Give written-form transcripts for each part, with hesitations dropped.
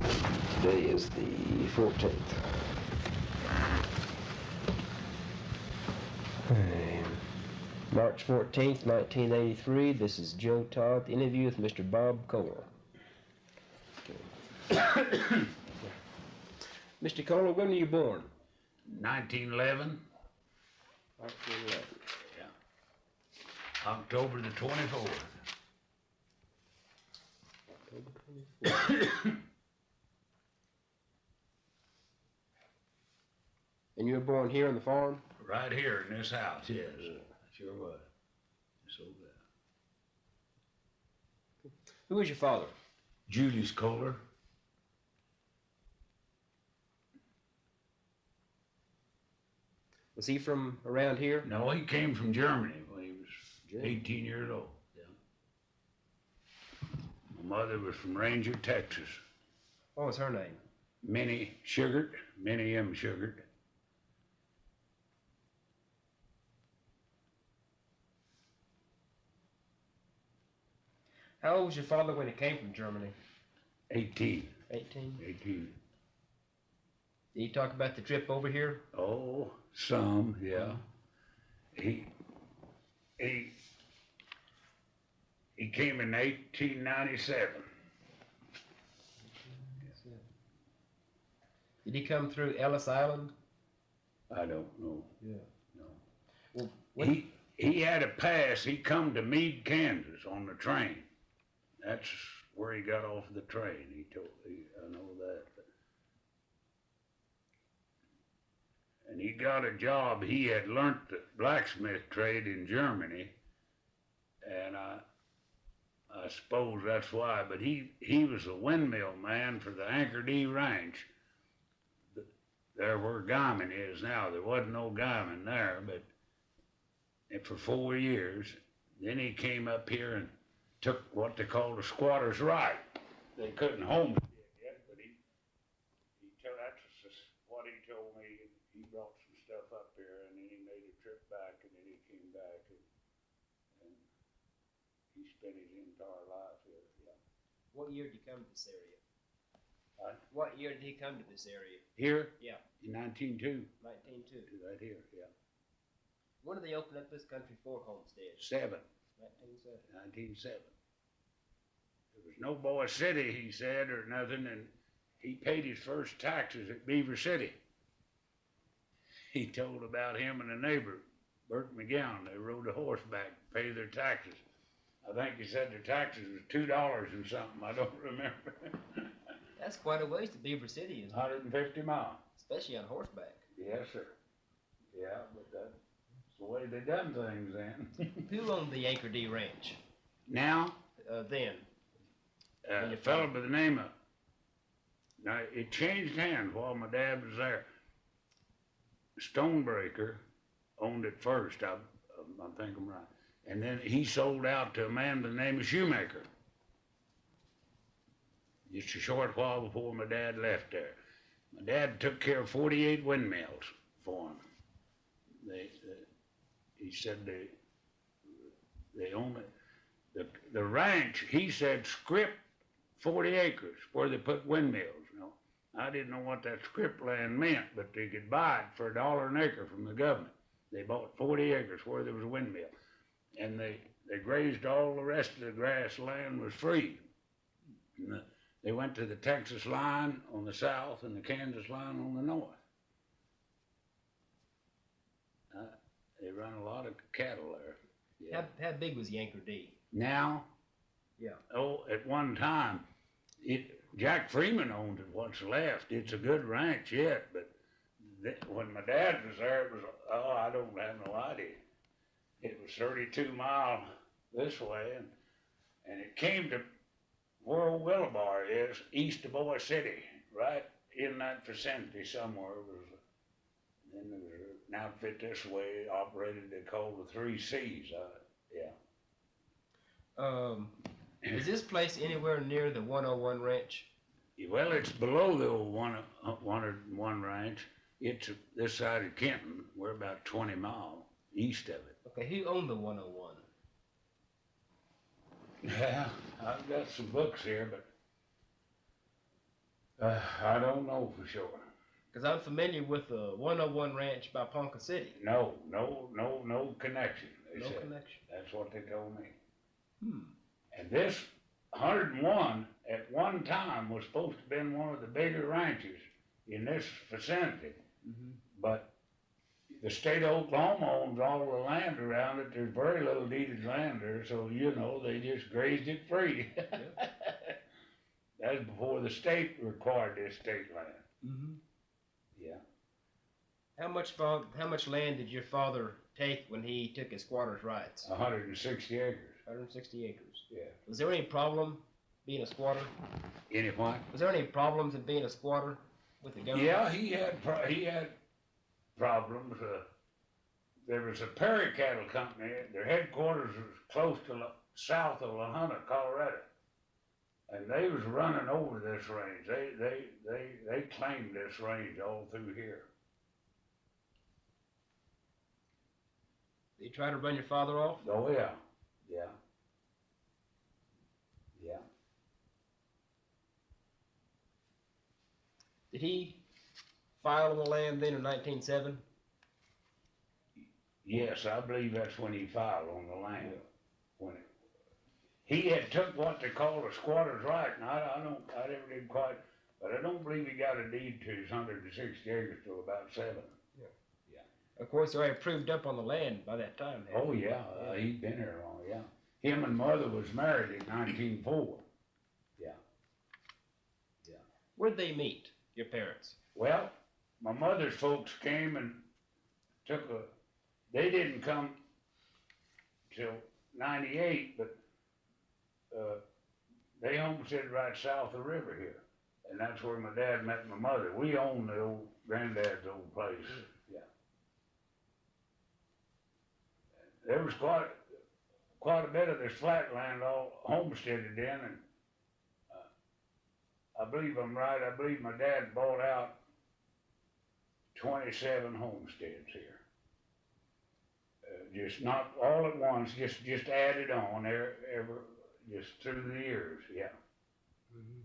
Today is the 14th. March 14th, 1983. This is Joe Todd. The interview with Mr. Bob Kohler. Mr. Kohler, when were you born? 1911. 1911. Yeah. October the 24th. October 24th. And you were born here on the farm? Right here in this house, yes. Sure was. So good. Who was your father? Julius Kohler. Was he from around here? No, he came from Germany when he was 18 years old. Yeah. My mother was from Ranger, Texas. What was her name? Minnie Sugart, Minnie M. Sugart. How old was your father when he came from Germany? 18. 18. 18. Did he talk about the trip over here? Oh, some, yeah. He came in 1897. Did he come through Ellis Island? I don't know. Yeah. No. Well, He had a pass. He come to Meade, Kansas on the train. That's where he got off the train. He told me, I know that. And he got a job. He had learnt the blacksmith trade in Germany, and I suppose that's why. But he was a windmill man for the Anchor D Ranch. There where Guymon is now. There wasn't no Guymon there, but for 4 years. Then he came up here and took what they called a squatter's right. They couldn't homestead yet, but that's what he told me. He brought some stuff up here, and then he made a trip back, and then he came back, and he spent his entire life here. Yeah. what year did he come to this area? What? What year did he come to this area? Here? Yeah. In 1902. 1902. Right here, yeah. When did they open up this country for homesteads? 1907. 1907. There was no Boise City, he said, or nothing, and he paid his first taxes at Beaver City. He told about him and a neighbor, Bert McGowan. They rode a horseback to pay their taxes. I think he said their taxes was $2 and something. I don't remember. That's quite a ways to Beaver City, isn't it? 150 miles. Especially on horseback. Yes, sir. Yeah, but that's the way they done things then. Who owned the Anchor D Ranch? Now? Then? A fellow by the name of, now it changed hands while my dad was there. Stonebreaker owned it first, I think I'm right. And then he sold out to a man by the name of Shoemaker. Just a short while before my dad left there. My dad took care of 48 windmills for him. He said they own it. The ranch, he said, script 40 acres where they put windmills. You know, I didn't know what that script land meant, but they could buy it for $1 an acre from the government. They bought 40 acres where there was a windmill, and they grazed all the rest of the grassland was free. And they went to the Texas line on the south and the Kansas line on the north. They run a lot of cattle there. Yeah. How big was the Anchor D? Now? Yeah. Oh, at one time, Jack Freeman owned it, what's left. It's a good ranch yet, but when my dad was there, it was, I don't have no idea. It was 32 miles this way, and it came to where old Willabar is, east of Boise City, right in that vicinity somewhere. Then there was an outfit this way operated, they called the 3 C's. Yeah. Is this place anywhere near the 101 Ranch? Well, it's below the old 101 Ranch. It's this side of Kenton. We're about 20 miles east of it. Okay, who owned the 101? Yeah, I've got some books here, but I don't know for sure. Because I'm familiar with the 101 Ranch by Ponca City. No connection. They No said. connection. That's what they told me. Hmm. And this 101 at one time was supposed to have been one of the bigger ranches in this vicinity. Mm-hmm. But the state of Oklahoma owns all the land around it. There's very little deeded land there, so you know they just grazed it free. Yep. That's before the state required this state land. Mm-hmm. Yeah. How much land did your father take when he took his squatter's rights? 160 acres. 160 acres. Yeah. Was there any problem being a squatter? Any what? Was there any problems in being a squatter with the government? Yeah, he had problems. There was a Perry Cattle Company. Their headquarters was close to south of La Junta, Colorado, and they was running over this range. They claimed this range all through here. Did you try to run your father off? Oh yeah, yeah, yeah. Did he file on the land then in 1907? Yes, I believe that's when he filed on the land. When he had took what they called a squatter's right, and I never did quite, but I don't believe he got a deed to his 160 acres till about 7. Of course, they already proved up on the land by that time. Oh yeah, he'd been here long. Yeah, him and mother was married in 1904. Yeah, yeah. Where'd they meet, your parents? Well, my mother's folks came and they didn't come till 98, but they homesteaded right south of the river here. And that's where my dad met my mother. We owned the old granddad's old place. Yeah. There was quite a bit of this flat land all homesteaded in, and I believe I'm right. I believe my dad bought out 27 homesteads here. Just not all at once, just added on just through the years, yeah. Mm-hmm.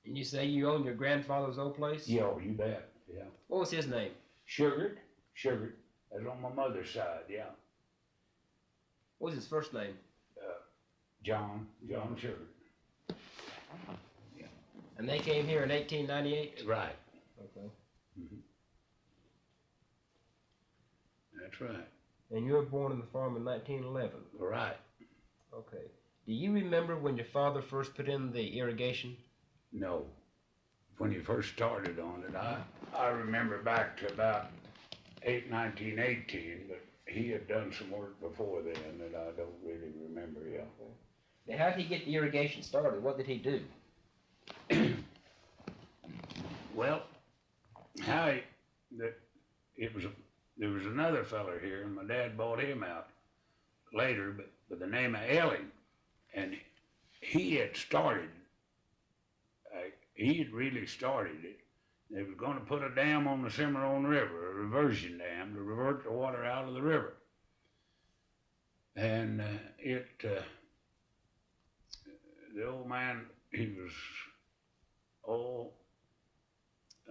And you say you own your grandfather's old place? Yeah, you bet, yeah. What was his name? Sugared. That's on my mother's side, yeah. What was his first name? John Sugar. Yeah. And they came here in 1898? Right. Okay. Mm-hmm. That's right. And you were born on the farm in 1911? Right. Okay. Do you remember when your father first put in the irrigation? No. When he first started on it, I remember back to about 1918, but he had done some work before then that I don't really remember, yeah. Now, how did he get the irrigation started? What did he do? Well, there was another feller here, and my dad bought him out later, but by the name of Ellis, and he had started. He had really started it. They were going to put a dam on the Cimarron River, a reversion dam, to revert the water out of the river. And the old man, he was,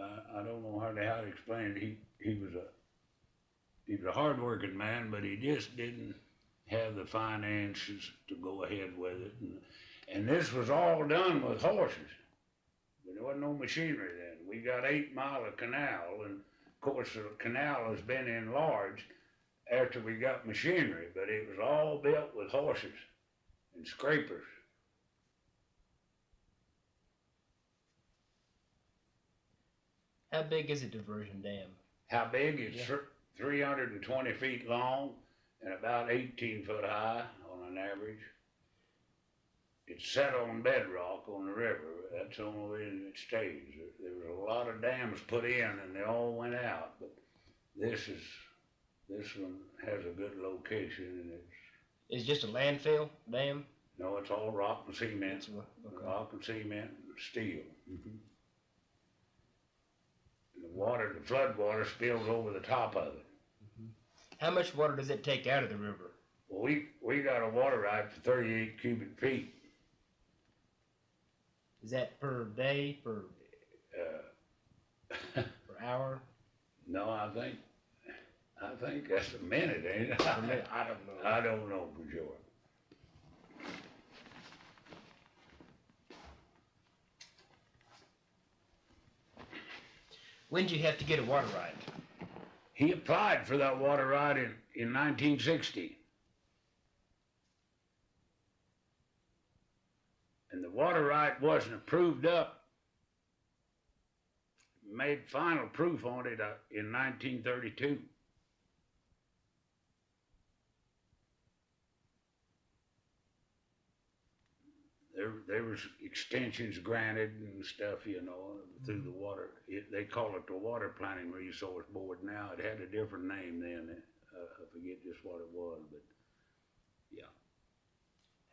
I don't know how to explain it. He was a hard-working man, but he just didn't have the finances to go ahead with it. And this was all done with horses. There wasn't no machinery then. We got 8 Mile of canal, and of course the canal has been enlarged after we got machinery, but it was all built with horses and scrapers. How big is a diversion dam? How big? It's 320 feet long and about 18 foot high on an average. It's set on bedrock on the river. That's the only reason it stays. There was a lot of dams put in and they all went out, but this one has a good location, and It's just a landfill dam? no, it's all rock and cement. Okay. Rock and cement and steel. Mm-hmm. The flood water spills over the top of it. Mm-hmm. How much water does it take out of the river? Well, we got a water right for 38 cubic feet. Is that per day, per Uh, hour? no, I think that's a minute, ain't it? I don't know. I don't know for sure. When did you have to get a water right? He applied for that water right in 1960. And the water right wasn't approved up, made final proof on it in 1932. There was extensions granted and stuff, you know, through the water. They call it the Water Planning Resource Board now. It had a different name then. I forget just what it was, but yeah.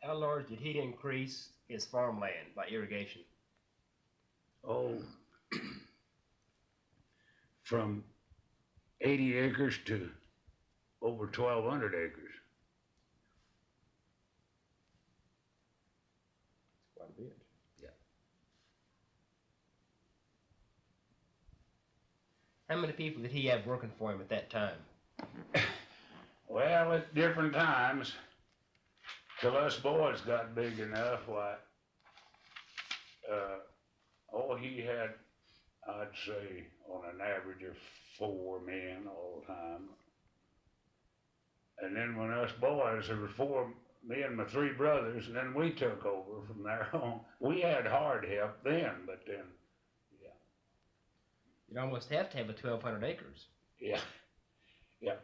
How large did he increase his farmland by irrigation? Oh, from 80 acres to over 1,200 acres. Quite a bit. Yeah. How many people did he have working for him at that time? Well, at different times, till us boys got big enough, why, he had, I'd say, on an average of 4 men all the time. And then when us boys, there was 4, me and my 3 brothers, and then we took over from there on. We had hard help then, but then, yeah. You'd almost have to have a 1,200 acres. Yeah, yeah.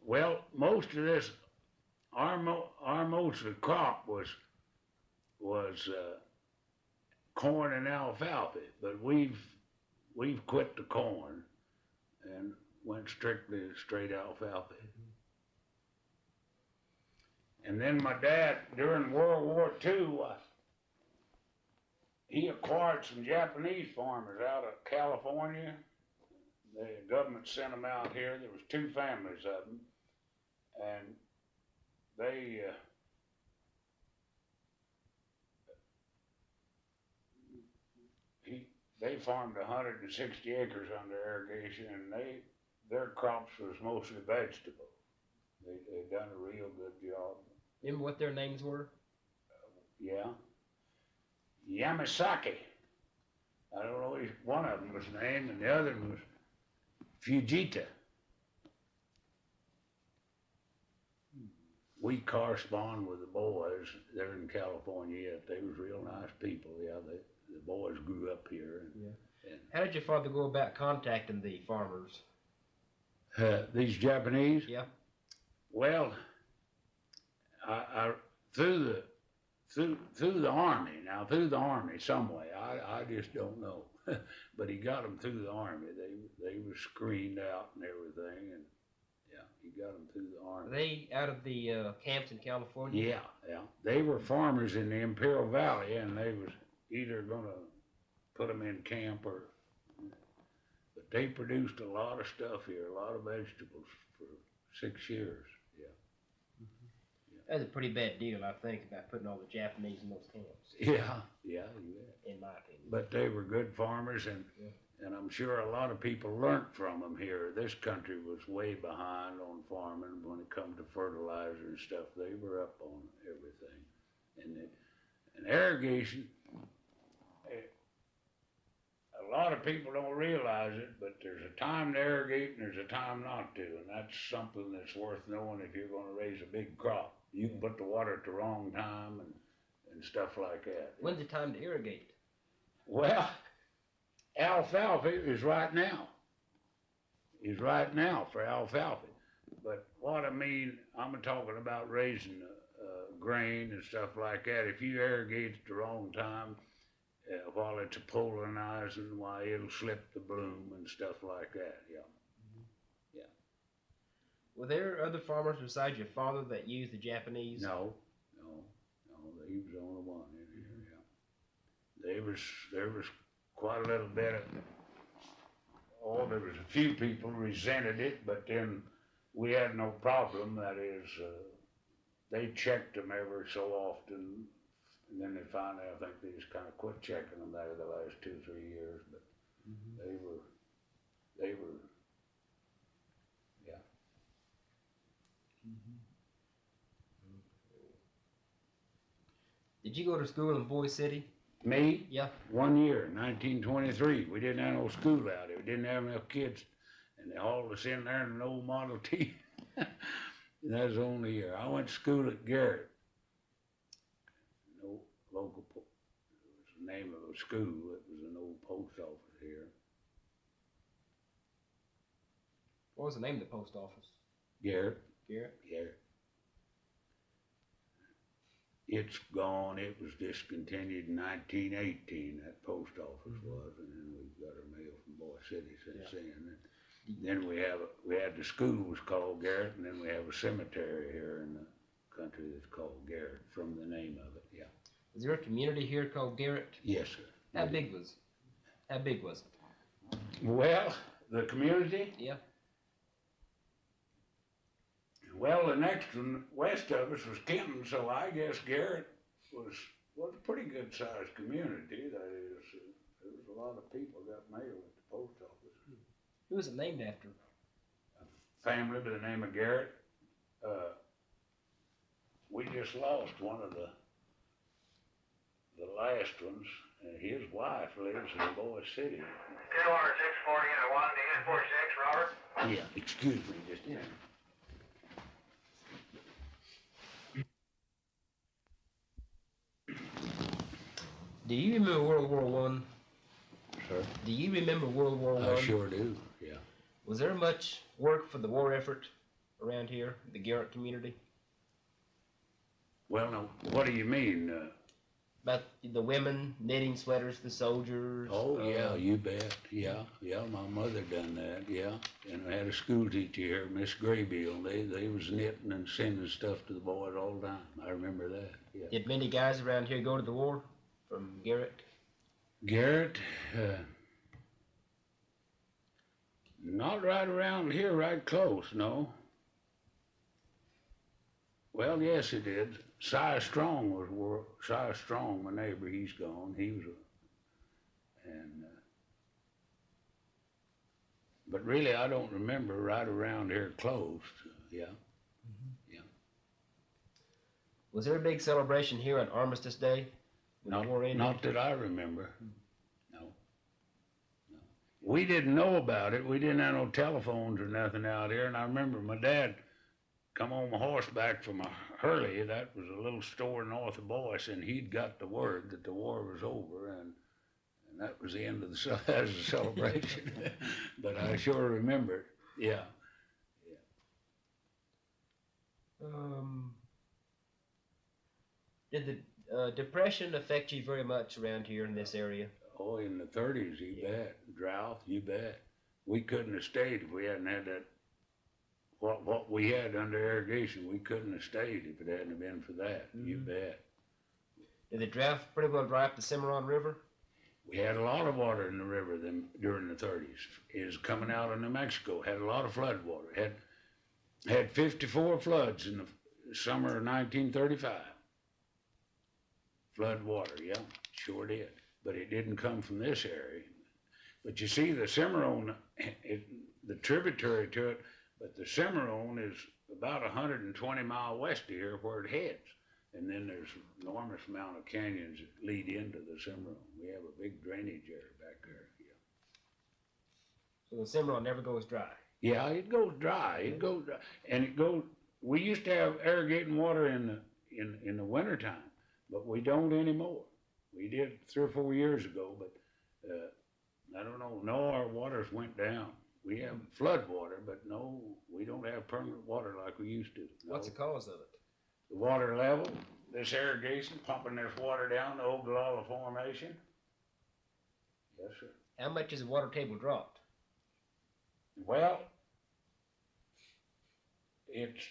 Well, most of this, our most of the crop was corn and alfalfa, but we've quit the corn and went strictly straight alfalfa. And then my dad, during World War II, he acquired some Japanese farmers out of California. The government sent them out here. There was 2 families of them, and they farmed 160 acres under irrigation, and their crops was mostly vegetable. They done a real good job. Remember what their names were? Yeah. Yamasaki. I don't know, one of them was named, and the other was Fujita. We correspond with the boys. They're in California yet. They was real nice people. Yeah, the boys grew up here. And How did your father go about contacting the farmers? these Japanese? Yeah. Well, I through the army. Now through the army some way. I just don't know. But he got them through the army. They were screened out and everything, and yeah, he got them through the army. Were they out of the camps in California? Yeah. They were farmers in the Imperial Valley, and they was either gonna put them in camp or. But they produced a lot of stuff here, a lot of vegetables for 6 years. That's a pretty bad deal, I think, about putting all the Japanese in those camps. Yeah, you bet. In my opinion. But they were good farmers, and I'm sure a lot of people learned from them here. This country was way behind on farming when it come to fertilizer and stuff. They were up on everything. And irrigation, a lot of people don't realize it, but there's a time to irrigate and there's a time not to, and that's something that's worth knowing if you're gonna raise a big crop. You can put the water at the wrong time and stuff like that. When's the time to irrigate? Well, alfalfa is right now. Is right now for alfalfa. But what I mean, I'm talking about raising grain and stuff like that. If you irrigate at the wrong time, while it's pollinizing, why it'll slip the bloom and stuff like that. Yeah. Were there other farmers besides your father that used the Japanese? No, he was the only one in here, yeah. There was quite a little bit of, there was a few people resented it, but then we had no problem. That is, they checked them every so often And then they finally, I think they just kind of quit checking them there the last 2 or 3 years, but they were, yeah. Did you go to school in Boise City? Me? Yeah. 1 year, 1923. We didn't have no school out there. We didn't have enough kids, and they hauled us in there in an old Model T. That was the only year. I went to school at Garrett. No local, it was the name of the school. It was an old post office here. What was the name of the post office? Garrett. Garrett. Garrett. It's gone. It was discontinued in 1918. That post office was, and then we got our mail from Boise City since then. And then we had the school was called Garrett, and then we have a cemetery here in the country that's called Garrett from the name of it. Yeah. Is there a community here called Garrett? Yes, sir. How big was it? Well, the community. Yeah. Well, the next one west of us was Kenton, so I guess Garrett was a pretty good sized community. That is, there was a lot of people got mail at the post office. Who was it named after? A family by the name of Garrett. We just lost one of the last ones. His wife lives in Boise City. 20640 and 1 to 46, Robert. Yeah, excuse me just a minute. Do you remember World War One? Sir? Do you remember World War One? I sure do, yeah. Was there much work for the war effort around here, the Garrett community? Well, now, what do you mean? About the women knitting sweaters, the soldiers? Oh, yeah, you bet. Yeah, my mother done that, yeah. And I had a school teacher here, Miss Graybill. They was knitting and sending stuff to the boys all the time. I remember that, yeah. Did many guys around here go to the war from Garrett? Garrett, not right around here, right close, no. Well, yes, he did. Si Strong Si Strong, my neighbor, he's gone. He was but really I don't remember right around here close, yeah. Yeah. Was there a big celebration here on Armistice Day? when the war ended? Not that I remember, no. We didn't know about it. We didn't have no telephones or nothing out here, and I remember my dad come on horseback from a Hurley, that was a little store north of Boise, and he'd got the word that the war was over, and that was the end of that was the celebration. But I sure remember it, yeah. Did the Depression affect you very much around here in this area? Oh, in the 30s, you bet. Drought, you bet. We couldn't have stayed if we hadn't had that. What we had under irrigation, we couldn't have stayed if it hadn't been for that. You bet. Did the drought pretty well dry up the Cimarron River? We had a lot of water in the river during the 30s. It was coming out of New Mexico. Had a lot of flood water. Had 54 floods in the summer of 1935. Flood water, yeah, sure did. But it didn't come from this area. But you see, the Cimarron, the tributary to it, but the Cimarron is about 120 miles west of here where it heads. And then there's an enormous amount of canyons that lead into the Cimarron. We have a big drainage area back there, yeah. So the Cimarron never goes dry? Yeah, it goes dry. It goes dry. And it goes, we used to have irrigating water in the wintertime, but we don't anymore. We did 3 or 4 years ago, but I don't know, no, our waters went down. We have flood water, but no, we don't have permanent water like we used to. No. What's the cause of it? The water level, this irrigation, pumping this water down the Oglala Formation. Yes, sir. How much has the water table dropped? Well, it's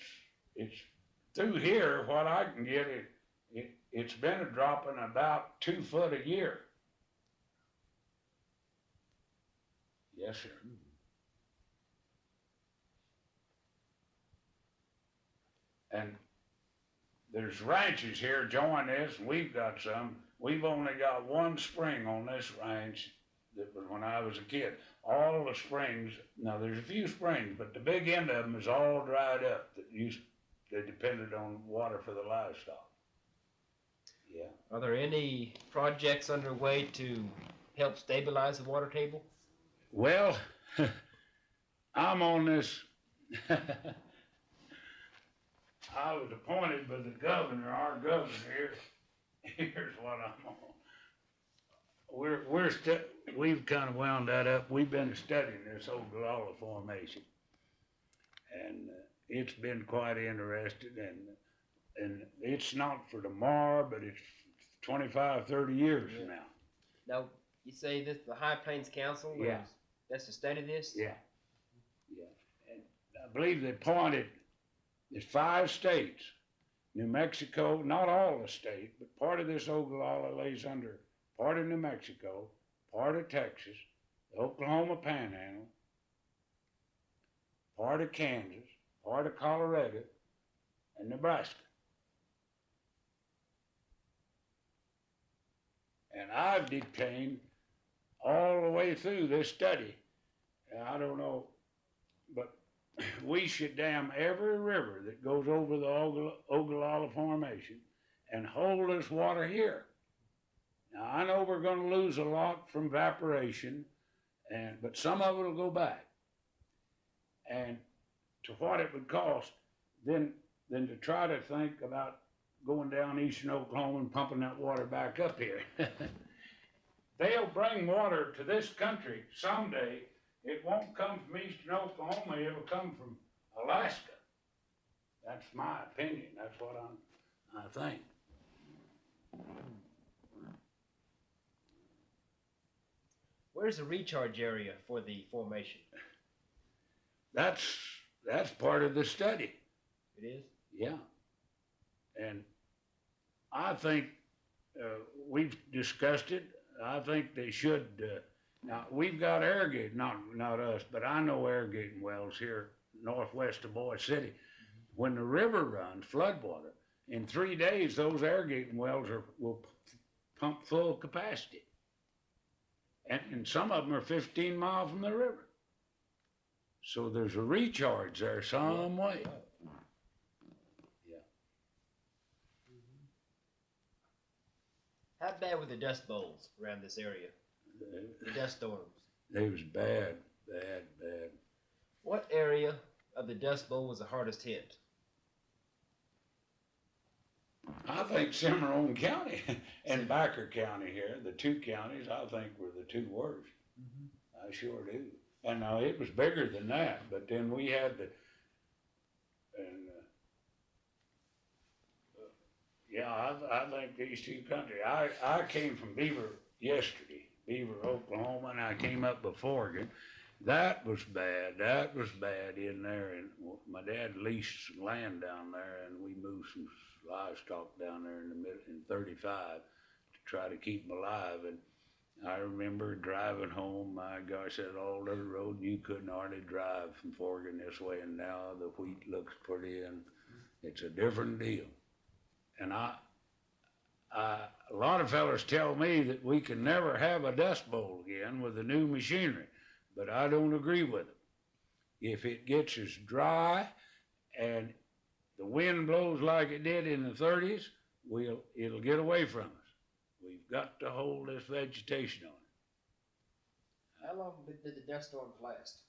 through here, what I can get, it's been a dropping about 2 foot a year. Yes, sir. And there's ranches here join this, and we've got some. We've only got one spring on this ranch that was when I was a kid. All the springs, now there's a few springs, but the big end of them is all dried up. They depended on water for the livestock. Yeah. Are there any projects underway to help stabilize the water table? Well, I'm on this. I was appointed by the governor, our governor here. Here's what I'm on. We've kind of wound that up. We've been studying this Oglala formation, and it's been quite interesting. And it's not for tomorrow, but it's 25, 30 years from now. Now, you say this the High Plains Council? Yeah. That's to study this? Yeah. And I believe they pointed. There's 5 states. New Mexico, not all the state, but part of this Oglala lays under part of New Mexico, part of Texas, the Oklahoma Panhandle, part of Kansas, part of Colorado, and Nebraska. And I've detained all the way through this study. And I don't know, but we should dam every river that goes over the Oglala Formation and hold this water here. Now, I know we're going to lose a lot from evaporation, but some of it will go back. And to what it would cost, then to try to think about going down eastern Oklahoma and pumping that water back up here. They'll bring water to this country someday. It won't come from eastern Oklahoma, it'll come from Alaska. That's my opinion. That's what I think. Where's the recharge area for the formation? That's part of the study. It is? Yeah. And I think we've discussed it. I think they should. Now, we've got irrigating, not us, but I know irrigating wells here northwest of Boise City. When the river runs, floodwater, in 3 days, those irrigating wells will pump full capacity. And some of them are 15 miles from the river. So there's a recharge there some way. Yeah. How bad were the dust bowls around this area? The dust storms? They was bad. What area of the dust bowl was the hardest hit? I think Cimarron County and Baker County here, the 2 counties, I think were the 2 worst. I sure do. And now it was bigger than that, but then we had I think these 2 countries. I came from Beaver, Oklahoma, and I came up before Oregon. That was bad in there. And my dad leased some land down there, and we moved some livestock down there in 35 to try to keep them alive. And I remember driving home, my gosh, that old dirt road, you couldn't hardly drive from Oregon this way, and now the wheat looks pretty, and it's a different deal. And a lot of fellas tell me that we can never have a dust bowl again with the new machinery, but I don't agree with it. If it gets as dry and the wind blows like it did in the 30s, it'll get away from us. We've got to hold this vegetation on it. How long did the dust storms last?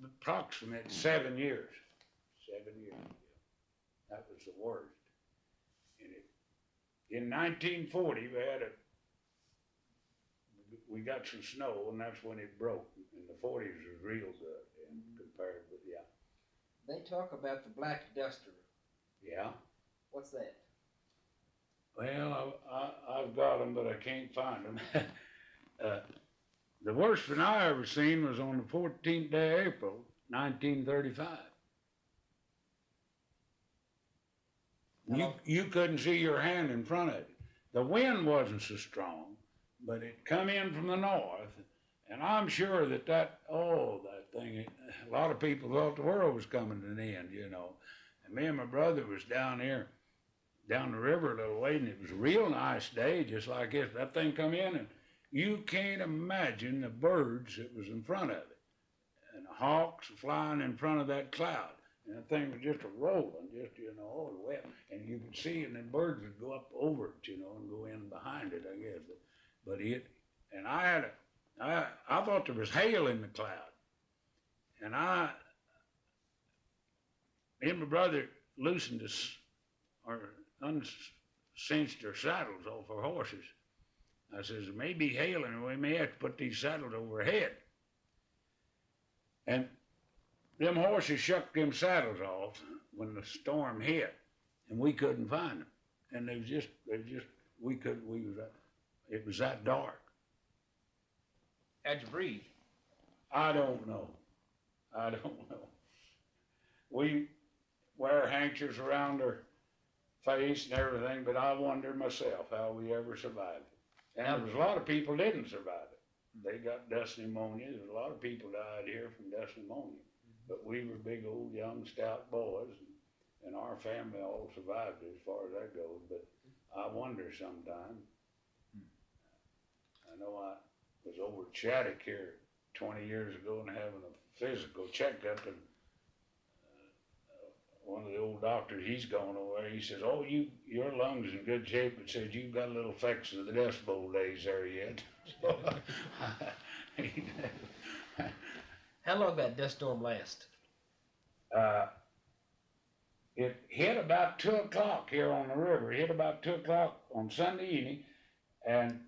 Approximate 7 years. 7 years. That was the worst. In 1940, we got some snow, and that's when it broke. In the 40s, it was real good, and compared with, They talk about the black duster. Yeah. What's that? Well, I've got them, but I can't find them. The worst one I ever seen was on the 14th day of April, 1935. You couldn't see your hand in front of it. The wind wasn't so strong, but it come in from the north, and I'm sure that thing, a lot of people thought the world was coming to an end, And me and my brother was down here down the river a little way, and it was a real nice day, just like this. That thing come in, and you can't imagine the birds that was in front of it, and the hawks flying in front of that cloud. And that thing was just a rolling, just, all the way up. And you could see, and the birds would go up over it, and go in behind it, I guess. But and I thought there was hail in the cloud. And me and my brother loosened uncinched our saddles off our horses. I says, it may be hail, and we may have to put these saddles over our head. And them horses shucked them saddles off when the storm hit, and we couldn't find them. And it was that dark. How'd you breathe? I don't know. We wear handkerchiefs around our face and everything, but I wonder myself how we ever survived it. And there was a lot of people didn't survive it. They got dust pneumonia. There's a lot of people died here from dust pneumonia. But we were big, old, young, stout boys, and our family all survived it as far as that goes. But I wonder sometimes. I know I was over at Shattuck here 20 years ago and having a physical checkup, and one of the old doctors, he's gone over there, he says, oh, your lungs in good shape, but says you've got a little effects of the Dust Bowl days there yet. How long did that dust storm last? It hit about 2 o'clock here on the river. It hit about 2 o'clock on Sunday evening, and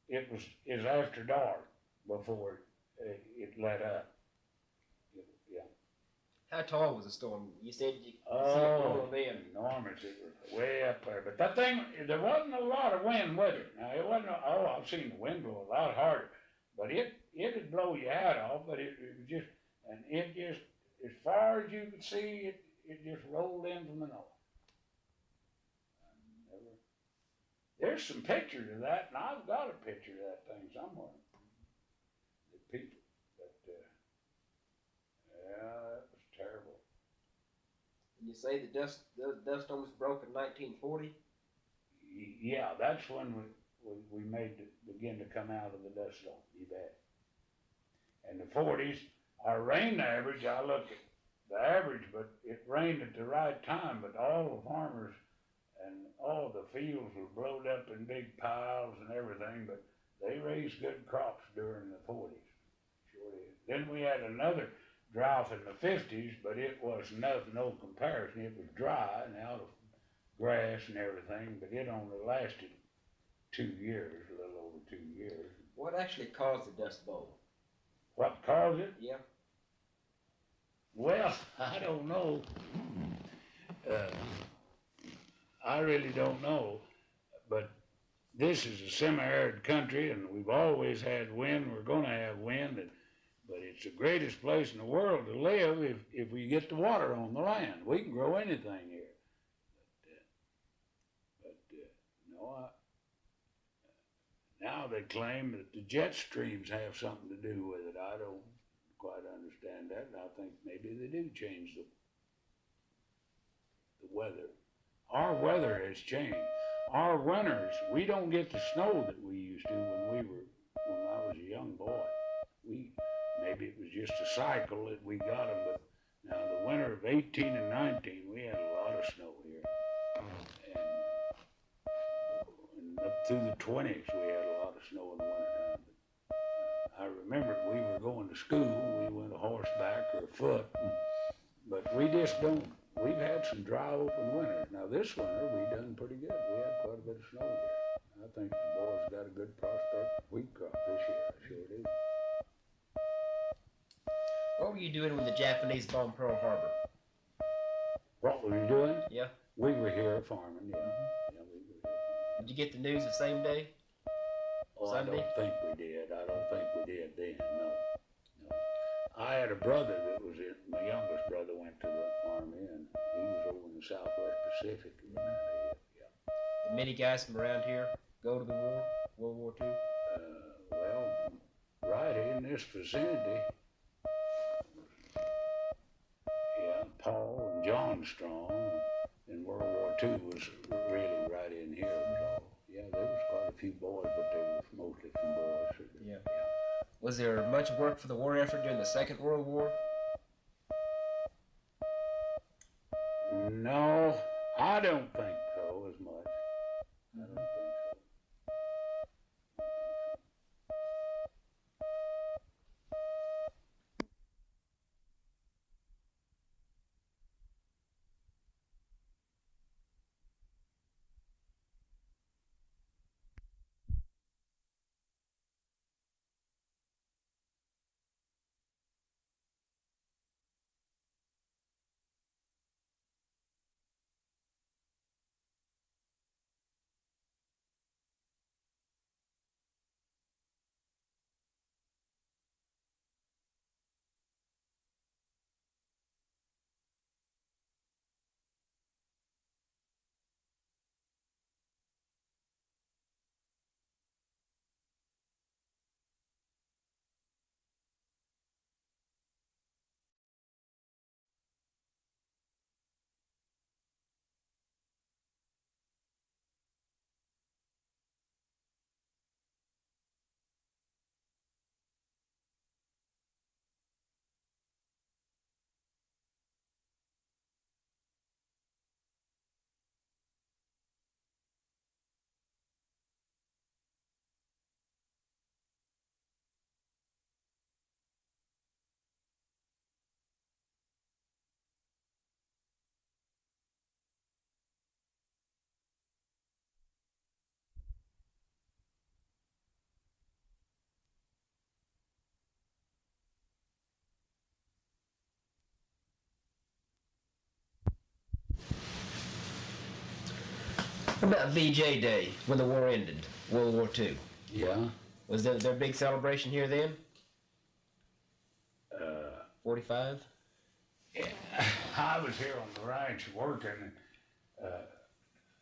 it was after dark before it let up. Yeah. How tall was the storm? You said you enormous. It was way up there. But that thing, there wasn't a lot of wind with it. Now, it wasn't, I've seen the wind blow a lot harder. But it'd blow your hat off, but it was just, as far as you could see, it just rolled in from the north. There's some pictures of that, and I've got a picture of that thing somewhere. The people, but yeah, that was terrible. You say the dust storm was broke in 1940? Yeah, that's when we begin to come out of the dust storm, you bet. In the 40s, our rain average, I looked at the average, but it rained at the right time, but all the farmers and all the fields were blowed up in big piles and everything, but they raised good crops during the 40s. Sure did. Then we had another drought in the 50s, but it was no comparison. It was dry and out of grass and everything, but it only lasted 2 years, a little over 2 years. What actually caused the Dust Bowl? What caused it? Yeah. Well, I don't know. I really don't know, but this is a semi-arid country, and we've always had wind. We're going to have wind, but it's the greatest place in the world to live if we get the water on the land. We can grow anything here. No, now they claim that the jet streams have something to do with it. I don't quite understand that, and I think maybe they do change the weather. Our weather has changed. Our winters, we don't get the snow that we used to when I was a young boy. Maybe it was just a cycle that we got them, but now the winter of 18 and 19, we had a lot of snow here. And up through the 20s, we had a lot of snow in the wintertime. I remember we were going to school, we went a horseback or afoot, but we just don't. We've had some dry, open winters. Now this winter, we done pretty good. We had quite a bit of snow here. I think the boys got a good prospect wheat crop this year. I sure do. What were you doing when the Japanese bombed Pearl Harbor? What were we doing? Yeah. We were here farming, yeah. Yeah, we were here. Did you get the news the same day? Oh, Sunday? I don't think we did. I don't think we did then, no. I had a brother that was in, my youngest brother went to the Army, and he was over in the Southwest Pacific. Yeah. Did many guys from around here go to the war, World War II? Well, right in this vicinity, yeah, Paul and John Strong in World War II was really right in here. So, yeah, there was quite a few boys, but they were mostly from boys. Yeah. Was there much work for the war effort during the Second World War? No, I don't think so as much. I don't think so. What about VJ Day, when the war ended, World War II? Yeah. Was there a big celebration here then? 45? Yeah, I was here on the ranch working, and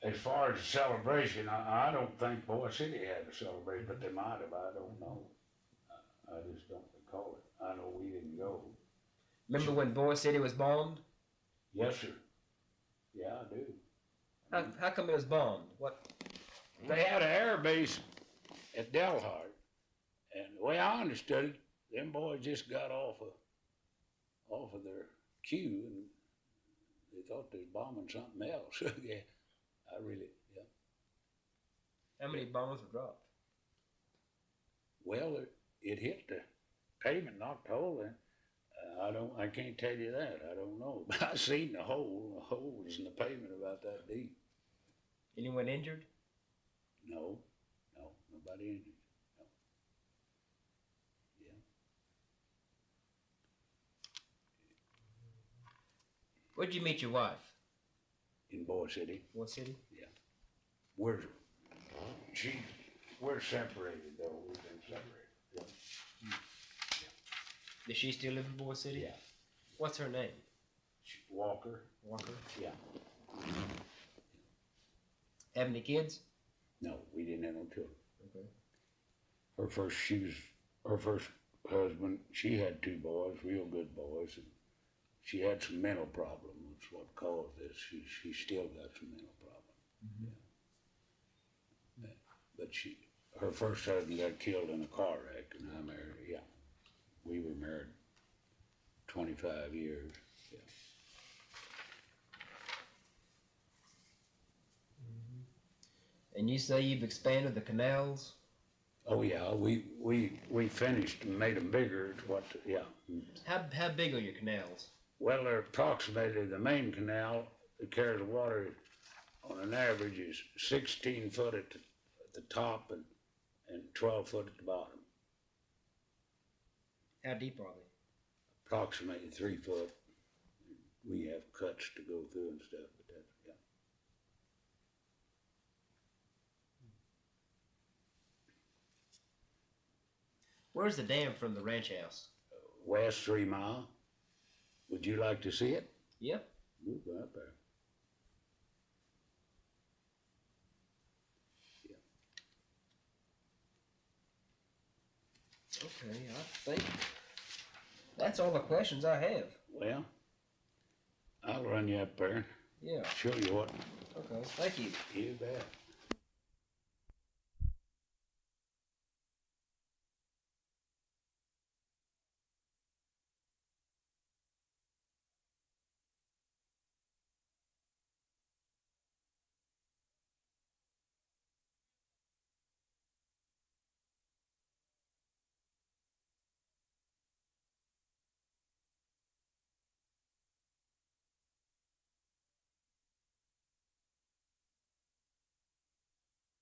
as far as the celebration, I don't think Boise City had a celebration, but they might have, I don't know. I just don't recall it. I know we didn't go. Remember when Boise City was bombed? Yes, sir. Yeah, I do. How come it was bombed? What? They had an air base at Delhart, and the way I understood it, them boys just got off of their queue, and they thought they was bombing something else. Yeah, yeah. How many bombs were dropped? Well, it hit the pavement, knocked a hole in. I can't tell you that. I don't know. But I seen the hole. The hole was in the pavement about that deep. Anyone injured? No, nobody injured. No. Yeah. Where'd you meet your wife? In Boise City. Boise City? Yeah. We're separated though. We've been separated. Yeah. Does she still live in Boise City? Yeah. What's her name? Walker. Walker. Yeah. Have any kids? No, we didn't have no children. Okay. Her first husband, she had two boys, real good boys, and she had some mental problems. That's what caused this. She still got some mental problems. Mm-hmm. Yeah. But her first husband got killed in a car wreck, and I married her. Yeah. We were married 25 years. Yeah. And you say you've expanded the canals? Oh yeah, we finished and made them bigger. Yeah. How big are your canals? Well, they're approximately, the main canal that carries the water on an average is 16 foot at the top and 12 foot at the bottom. How deep are they? Approximately 3 foot. We have cuts to go through and stuff, but that's, yeah. Where's the dam from the ranch house? West 3 Mile. Would you like to see it? Yep. We'll go up there. Yeah. Okay, I think that's all the questions I have. Well, I'll run you up there. show you what. Okay. Thank you. You bet.